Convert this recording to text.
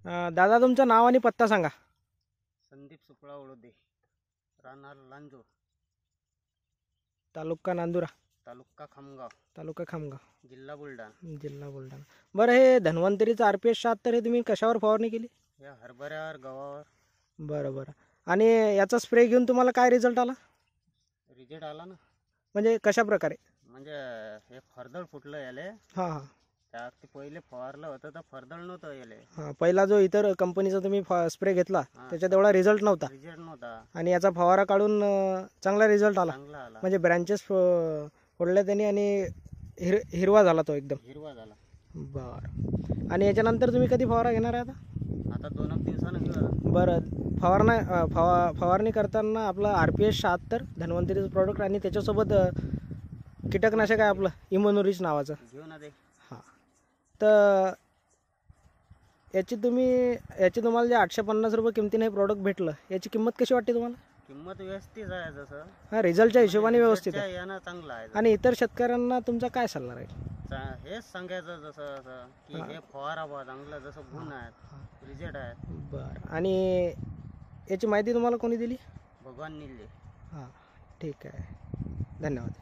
दादा तुमचं नाव आणि पत्ता सांगा. संदीप सुपळा ओळोदे, राहणार लांजोड, तालुका नांदुरा, तालुका खामगाव, जिल्हा बुलढाणा. जिल्हा बुलढाणा. बरं, हे धन्वंतरीचं RPS 76 हे तुम्ही कशावर फवारणी केली? या हरभऱ्यावर, गव्हावर. बरं. आणि याचा स्प्रे घेऊन तुम्हाला काय रिझल्ट आला? रिजेक्ट आला ना. म्हणजे कशा प्रकारे? म्हणजे हे फरदळ फुटलं याले. हां. त्या ते पहिले फवारलं होतं तर फरदळ नव्हतं याले. हां, पहिला जो इतर कंपनीचा तुम्ही स्प्रे घेतला त्याच्यात एवढा रिझल्ट नव्हता. आणि याचा फवारा काढून चांगला रिझल्ट आला. म्हणजे ब्रँचेस फोडल्या त्यांनी आणि हिरवा झाला तो, एकदम हिरवा झाला. बरं. आणि याच्यानंतर तुम्ही कधी फवारा घेणार आहे आता 2 दिवसानं घेऊ. बरं, फवारणी करताना आपलं RPS 76 धन्वंतरीचं प्रॉडक्ट आणि त्याच्यासोबत कीटकनाशक आहे आपलं इम्युनोरिच नावाचं घेऊ ना ते. हां, तर याची तुम्हाला जे 850 रुपये किमतीने हे प्रॉडक्ट भेटलं, याची किंमत कशी वाटते तुम्हाला? किंमत व्यवस्थित आहे. जसं हां, रिझल्टच्या हिशोबाने व्यवस्थित आहे. यानं चांगलं आहे. आणि इतर शेतकऱ्यांना तुमचा काय सल्ला राहील? हेच सांगायचं जसं की हे फवारा बा चांगलं, जसं गुण आहेत, रिजेक्ट आहेत. बरं. आणि याची माहिती तुम्हाला कोणी दिली? भगवान निल्ले. हां, ठीक आहे. धन्यवाद.